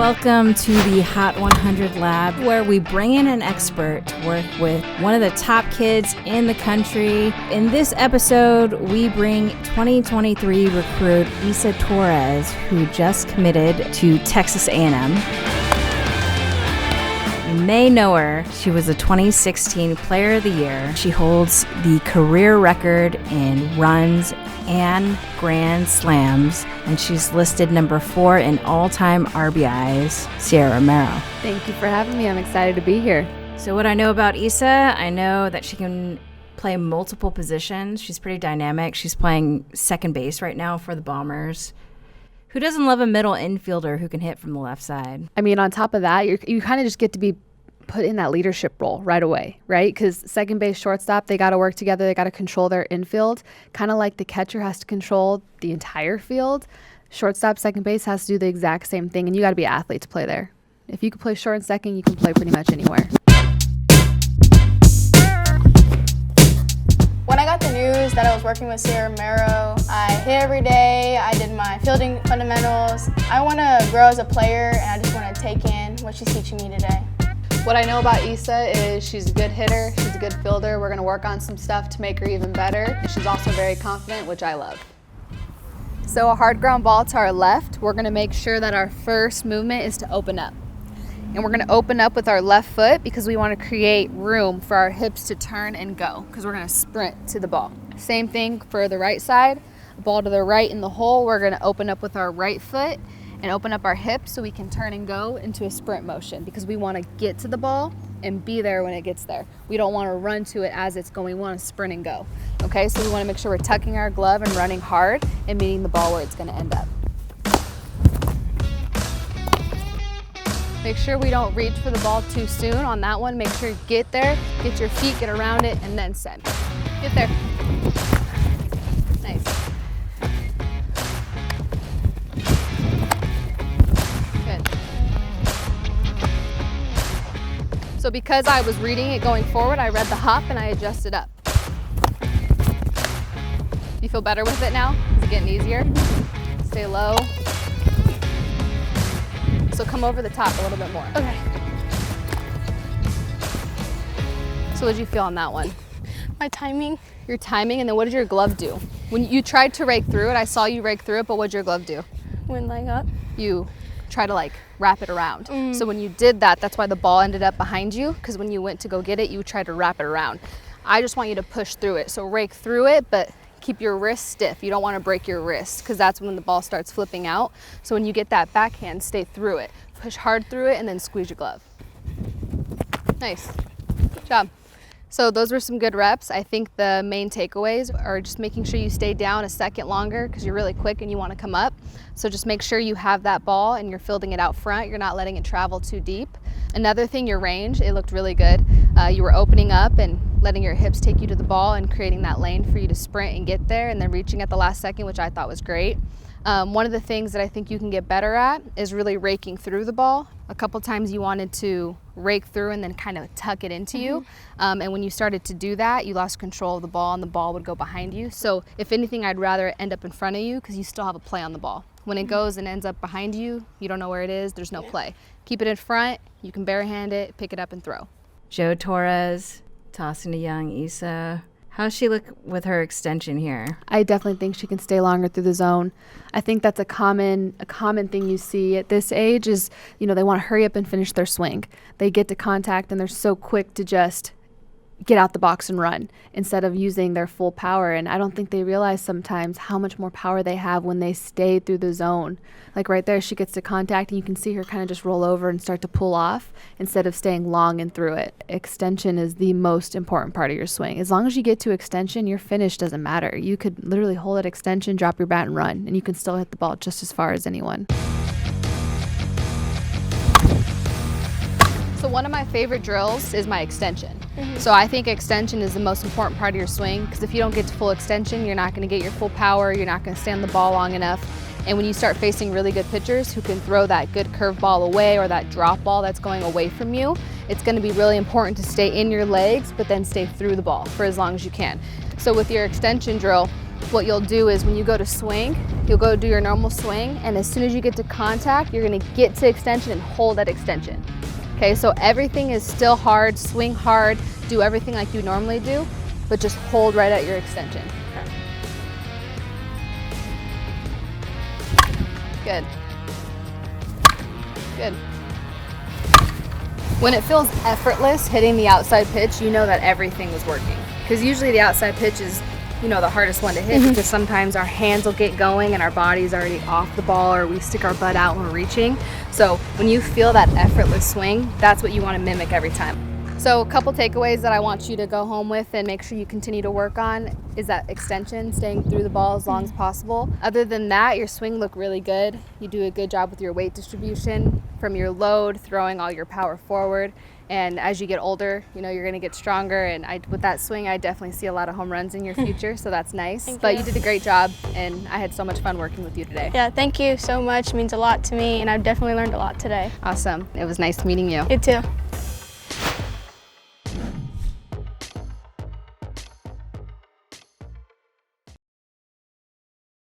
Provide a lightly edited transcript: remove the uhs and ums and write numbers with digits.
Welcome to the Hot 100 Lab, where we bring in an expert to work with one of the top kids in the country. In this episode, we bring 2023 recruit Isa Torres, who just committed to Texas A&M. You may know her. She was a 2016 Player of the Year. She holds the career record in runs and grand slams, and she's listed number 4 in all-time RBIs, Sierra Romero. Thank you for having me. I'm excited to be here. So what I know about Isa, I know that she can play multiple positions. She's pretty dynamic. She's playing second base right now for the Bombers. Who doesn't love a middle infielder who can hit from the left side? I mean, on top of that, you kind of just get to be put in that leadership role right away, right? Because second base, shortstop, they got to work together. They got to control their infield, kind of like the catcher has to control the entire field. Shortstop, second base has to do the exact same thing, and you got to be an athlete to play there. If you can play short and second, you can play pretty much anywhere. When I got the news that I was working with Sierra Romero, I hit every day. I did my fielding fundamentals. I want to grow as a player, and I just want to take in what she's teaching me today. What I know about Isa is she's a good hitter, she's a good fielder. We're going to work on some stuff to make her even better. And she's also very confident, which I love. So a hard ground ball to our left, we're going to make sure that our first movement is to open up. And we're going to open up with our left foot because we want to create room for our hips to turn and go because we're going to sprint to the ball. Same thing for the right side. Ball to the right in the hole, we're going to open up with our right foot and open up our hips so we can turn and go into a sprint motion because we want to get to the ball and be there when it gets there. We don't want to run to it as it's going. We want to sprint and go. Okay, so we want to make sure we're tucking our glove and running hard and meeting the ball where it's going to end up. Make sure we don't reach for the ball too soon on that one. Make sure you get there, get your feet, get around it, and then send. Get there. Nice. Good. So because I was reading it going forward, I read the hop and I adjusted up. You feel better with it now? Is it getting easier? Stay low. So come over the top a little bit more. Okay. So what did you feel on that one? My timing. Your timing, and then what did your glove do? When you tried to rake through it, I saw you rake through it, but what did your glove do? Went leg up. You try to like wrap it around. So when you did that, that's why the ball ended up behind you, because when you went to go get it, you tried to wrap it around. I just want you to push through it. So rake through it, but keep your wrist stiff. You don't want to break your wrist because that's when the ball starts flipping out. So when you get that backhand, stay through it. Push hard through it and then squeeze your glove. Nice. Good job. So those were some good reps. I think the main takeaways are just making sure you stay down a second longer because you're really quick and you want to come up. So just make sure you have that ball and you're fielding it out front. You're not letting it travel too deep. Another thing, your range, it looked really good. You were opening up and letting your hips take you to the ball and creating that lane for you to sprint and get there and then reaching at the last second, which I thought was great. One of the things that I think you can get better at is really raking through the ball. A couple times you wanted to rake through and then kind of tuck it into you. And when you started to do that, you lost control of the ball and the ball would go behind you. So if anything, I'd rather it end up in front of you because you still have a play on the ball. When it goes and ends up behind you, you don't know where it is, there's no play. Keep it in front, you can barehand it, pick it up and throw. Joe Torres, tossing to young Isa. How's she look with her extension here? I definitely think she can stay longer through the zone. I think that's a common thing you see at this age is, they want to hurry up and finish their swing. They get to contact and they're so quick to just get out the box and run instead of using their full power. And I don't think they realize sometimes how much more power they have when they stay through the zone. Like right there, she gets to contact and you can see her kind of just roll over and start to pull off instead of staying long and through it. Extension is the most important part of your swing. As long as you get to extension, your finish doesn't matter. You could literally hold at extension, drop your bat and run, and you can still hit the ball just as far as anyone. So one of my favorite drills is my extension. So I think extension is the most important part of your swing because if you don't get to full extension, you're not going to get your full power, you're not going to stand the ball long enough. And when you start facing really good pitchers who can throw that good curve ball away or that drop ball that's going away from you, it's going to be really important to stay in your legs but then stay through the ball for as long as you can. So with your extension drill, what you'll do is when you go to swing, you'll go do your normal swing, and as soon as you get to contact, you're gonna get to extension and hold that extension. Okay, so everything is still hard, swing hard, do everything like you normally do, but just hold right at your extension. Good. Good. When it feels effortless hitting the outside pitch, you know that everything was working. Because usually the outside pitch is, you know, the hardest one to hit because sometimes our hands will get going and our body's already off the ball, or we stick our butt out when we're reaching. So when you feel that effortless swing, that's what you want to mimic every time. So a couple takeaways that I want you to go home with and make sure you continue to work on is that extension, staying through the ball as long as possible. Other than that, your swing looked really good. You do a good job with your weight distribution from your load, throwing all your power forward. And as you get older, you know, you're going to get stronger. And with that swing, I definitely see a lot of home runs in your future. So that's nice. But you did a great job. And I had so much fun working with you today. Yeah, thank you so much. It means a lot to me. And I've definitely learned a lot today. Awesome. It was nice meeting you. You too.